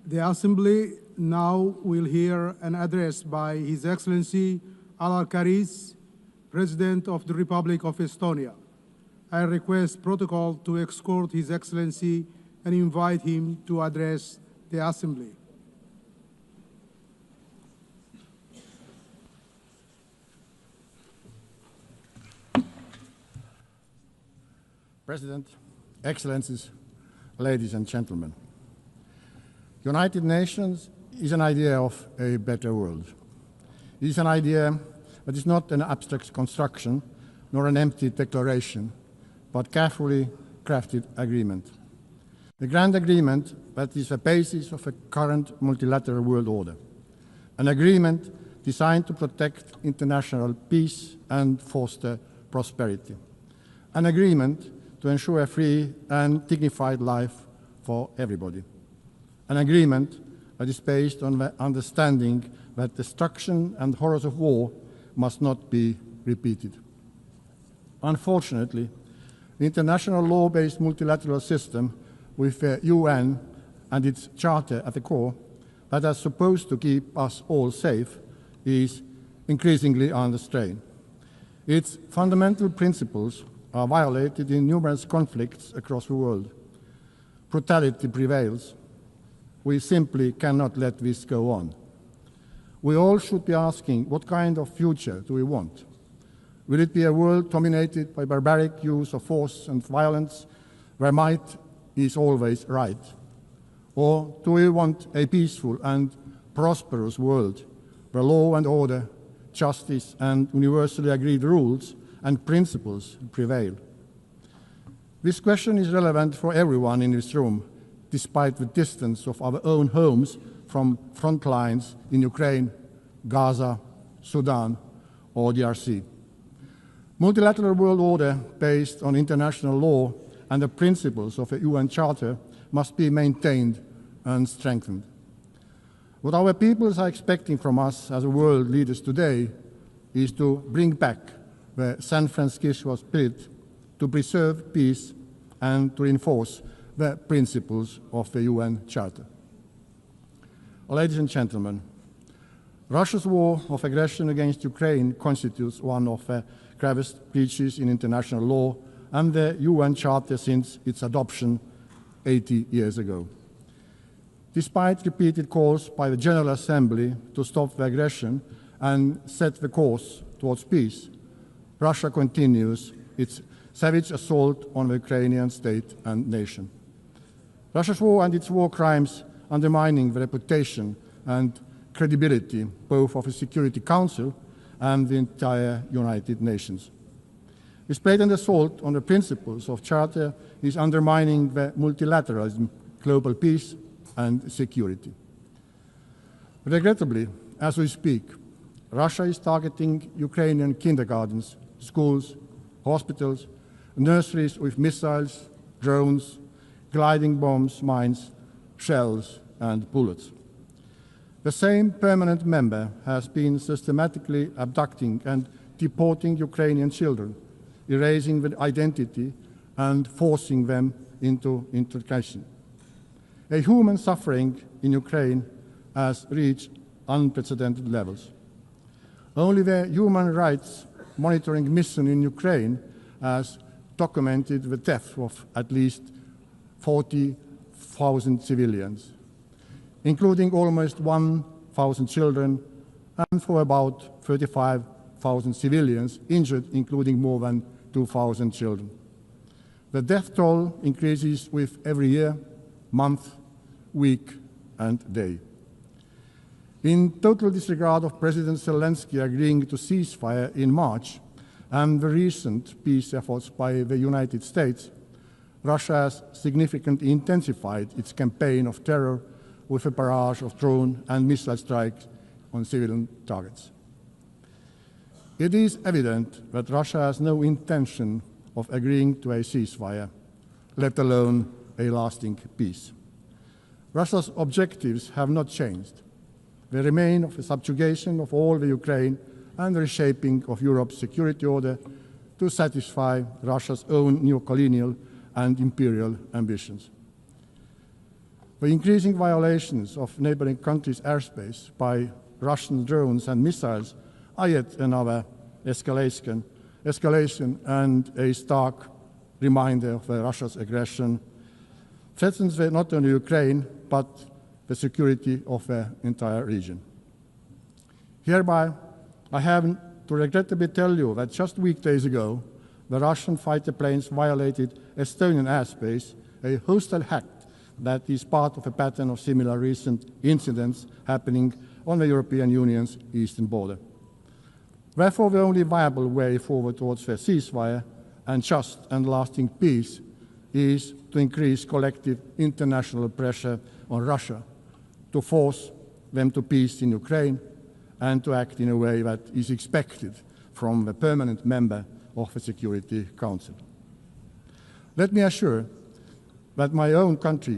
The Assembly now will hear an address by His Excellency Alar Karis, President of the Republic of Estonia. I request protocol to escort His Excellency and invite him to address the Assembly. President, Excellencies, ladies and gentlemen. United Nations is an idea of a better world. It is an idea that is not an abstract construction nor an empty declaration, but carefully crafted agreement. The grand agreement that is the basis of a current multilateral world order. An agreement designed to protect international peace and foster prosperity. An agreement to ensure a free and dignified life for everybody. An agreement that is based on the understanding that destruction and horrors of war must not be repeated. Unfortunately, the international law-based multilateral system with the UN and its charter at the core that is supposed to keep us all safe is increasingly under strain. Its fundamental principles are violated in numerous conflicts across the world. Brutality prevails. We simply cannot let this go on. We all should be asking, what kind of future do we want? Will it be a world dominated by barbaric use of force and violence, where might is always right? Or do we want a peaceful and prosperous world, where law and order, justice and universally agreed rules and principles prevail? This question is relevant for everyone in this room, despite the distance of our own homes from front lines in Ukraine, Gaza, Sudan, or DRC. Multilateral world order based on international law and the principles of the UN Charter must be maintained and strengthened. What our peoples are expecting from us as world leaders today is to bring back the San Francisco spirit, to preserve peace and to reinforce the principles of the UN Charter. Ladies and gentlemen, Russia's war of aggression against Ukraine constitutes one of the gravest breaches in international law and the UN Charter since its adoption 80 years ago. Despite repeated calls by the General Assembly to stop the aggression and set the course towards peace, Russia continues its savage assault on the Ukrainian state and nation. Russia's war and its war crimes undermining the reputation and credibility both of the Security Council and the entire United Nations. This blatant assault on the principles of Charter is undermining the multilateralism, global peace and security. Regrettably, as we speak, Russia is targeting Ukrainian kindergartens, schools, hospitals, nurseries with missiles, drones, gliding bombs, mines, shells and bullets. The same permanent member has been systematically abducting and deporting Ukrainian children, erasing their identity and forcing them into integration. A human suffering in Ukraine has reached unprecedented levels. Only the Human Rights Monitoring Mission in Ukraine has documented the death of at least 40,000 civilians, including almost 1,000 children, and for about 35,000 civilians injured, including more than 2,000 children. The death toll increases with every year, month, week, and day. In total disregard of President Zelensky agreeing to ceasefire in March and the recent peace efforts by the United States, Russia has significantly intensified its campaign of terror with a barrage of drone and missile strikes on civilian targets. It is evident that Russia has no intention of agreeing to a ceasefire, let alone a lasting peace. Russia's objectives have not changed. They remain of the subjugation of all the Ukraine and the reshaping of Europe's security order to satisfy Russia's own neo-colonial and imperial ambitions. The increasing violations of neighboring countries' airspace by Russian drones and missiles are yet another escalation and a stark reminder of Russia's aggression threatens not only Ukraine, but the security of the entire region. Hereby, I have to regrettably tell you that just weekdays ago, the Russian fighter planes violated Estonian airspace, a hostile act that is part of a pattern of similar recent incidents happening on the European Union's eastern border. Therefore, the only viable way forward towards a ceasefire and just and lasting peace is to increase collective international pressure on Russia to force them to peace in Ukraine and to act in a way that is expected from the permanent member of the Security Council. Let me assure that my own country